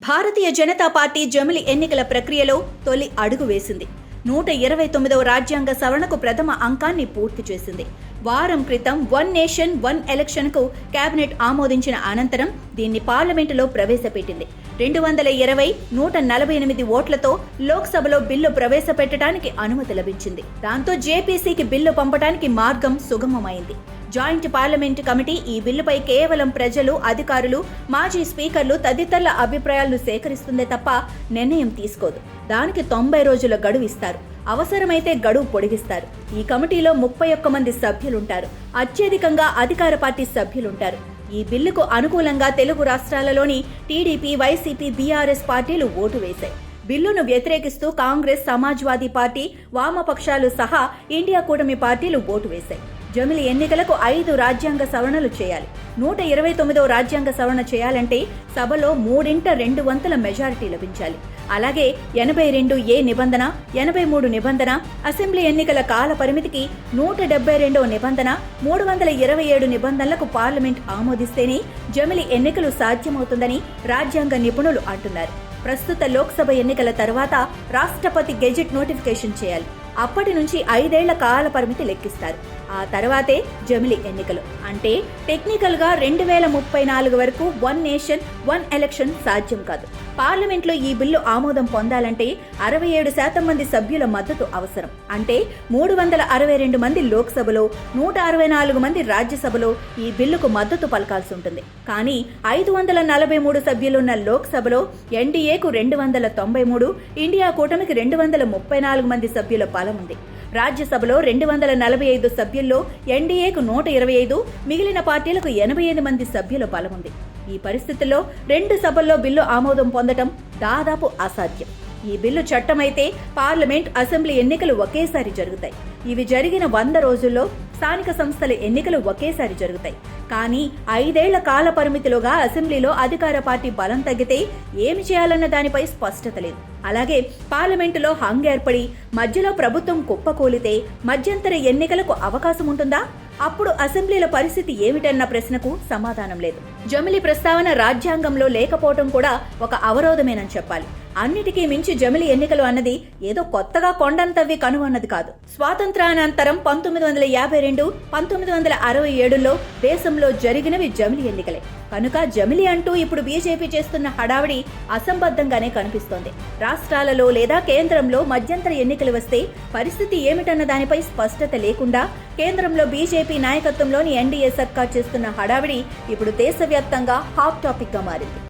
Bharatiya Janata party జమిలి ఎన్నికల ప్రక్రియలో తొలి అడుగు వేసింది. 129వ రాజ్యాంగ సవరణకు ప్రథమ అంకాన్ని పూర్తి చేసింది. వారం క్రితం వన్ నేషన్ వన్ ఎలక్షన్కు కేబినెట్ ఆమోదించిన అనంతరం దీన్ని పార్లమెంటులో ప్రవేశపెట్టింది. 220 148 ఓట్లతో లోక్సభలో బిల్లు ప్రవేశపెట్టడానికి అనుమతి లభించింది. దాంతో జేపీసీకి బిల్లు పంపడానికి మార్గం సుగమమైంది. జాయింట్ పార్లమెంటు కమిటీ ఈ బిల్లుపై కేవలం ప్రజలు, అధికారులు, మాజీ స్పీకర్లు తదితరుల అభిప్రాయాలను సేకరిస్తుందే తప్ప నిర్ణయం తీసుకోదు. దానికి 90 రోజుల గడువు ఇస్తారు. అవసరమైతే గడువు పొడిగిస్తారు. ఈ కమిటీలో 31 మంది సభ్యులుంటారు. అత్యధికంగా అధికార పార్టీ సభ్యులుంటారు. ఈ బిల్లుకు అనుకూలంగా తెలుగు రాష్ట్రాలలోని టీడీపీ, వైసీపీ, బీఆర్ఎస్ పార్టీలు ఓటు వేశాయి. బిల్లును వ్యతిరేకిస్తూ కాంగ్రెస్, సమాజ్వాదీ పార్టీ, వామపక్షాలు సహా ఇండియా కూటమి పార్టీలు ఓటు వేశాయి. జమిలి ఎన్నికలకు 5 రాజ్యాంగ సవరణలు చేయాలి. 129వ రాజ్యాంగ సవరణ చేయాలంటే సభలో 3/2 మెజారిటీ లభించాలి. అలాగే 82A నిబంధన, 83 నిబంధన, అసెంబ్లీ ఎన్నికల కాల పరిమితికి 172వ నిబంధన, 327 నిబంధనలకు పార్లమెంట్ ఆమోదిస్తేనే జమిలి ఎన్నికలు సాధ్యమవుతుందని రాజ్యాంగ నిపుణులు అంటున్నారు. ప్రస్తుత లోక్సభ ఎన్నికల తర్వాత రాష్ట్రపతి గెజిట్ నోటిఫికేషన్ చేయాలి. అప్పటి నుంచి 5 ఏళ్ల కాల పరిమితి లెక్కిస్తారు. ఆ తర్వాతే జమిలి ఎన్నికలు. అంటే టెక్నికల్ గా 2034 వరకు వన్ నేషన్ వన్ ఎలక్షన్ సాధ్యం కాదు. పార్లమెంట్లో ఈ బిల్లు ఆమోదం పొందాలంటే 67% మంది సభ్యుల మద్దతు అవసరం. అంటే 362 మంది లోక్సభలో, 164 మంది రాజ్యసభలో ఈ బిల్లుకు మద్దతు పలకాల్సి ఉంటుంది. కానీ 543 సభ్యులున్న లోక్సభలో ఎన్డీఏకు 293, ఇండియా కూటమికి 234 మంది సభ్యుల బలం ఉంది. రాజ్యసభలో 245 సభ్యుల్లో ఎన్డీఏకు 125, మిగిలిన పార్టీలకు 88 మంది సభ్యుల బలం ఉంది. ఈ పరిస్థితుల్లో 2 సభల్లో బిల్లు ఆమోదం పొందడం దాదాపు అసాధ్యం. ఈ బిల్లు చట్టమైతే పార్లమెంట్, అసెంబ్లీ ఎన్నికలు ఒకేసారి జరుగుతాయి. ఇవి జరిగిన 100 రోజుల్లో స్థానిక సంస్థల ఎన్నికలు ఒకేసారి జరుగుతాయి. కానీ 5 ఏళ్ల కాల పరిమితిలోగా అసెంబ్లీలో అధికార పార్టీ బలం తగ్గితే ఏమి చేయాలన్న దానిపై స్పష్టత లేదు. అలాగే పార్లమెంటులో హంగ్ ఏర్పడి మధ్యలో ప్రభుత్వం కుప్పకూలితే మధ్యంతర ఎన్నికలకు అవకాశం ఉంటుందా? అప్పుడు అసెంబ్లీల పరిస్థితి ఏమిటన్న ప్రశ్నకు సమాధానం లేదు. జమిలి ప్రస్తావన రాజ్యాంగంలో లేకపోవడం కూడా ఒక అవరోధమేనని చెప్పాలి. అన్నిటికీ మించి జమిలి ఎన్నికలు అన్నది ఏదో కొత్తగా కొండంతవ్వి కనుగొన్నది కాదు. స్వాతంత్రానంతరం 1952, 1967లో దేశంలో జరిగినవి జమిలి ఎన్నికలే. కనుక జమిలి అంటూ ఇప్పుడు బీజేపీ చేస్తున్న హడావిడి అసంబద్ధంగానే కనిపిస్తోంది. రాష్ట్రాలలో లేదా కేంద్రంలో మధ్యంతర ఎన్నికలు వస్తే పరిస్థితి ఏమిటన్న దానిపై స్పష్టత లేకుండా కేంద్రంలో బీజేపీ నాయకత్వంలోని ఎన్డీఏ సర్కార్ చేస్తున్న హడావిడి ఇప్పుడు దేశవ్యాప్తంగా హాట్ టాపిక్ గా మారింది.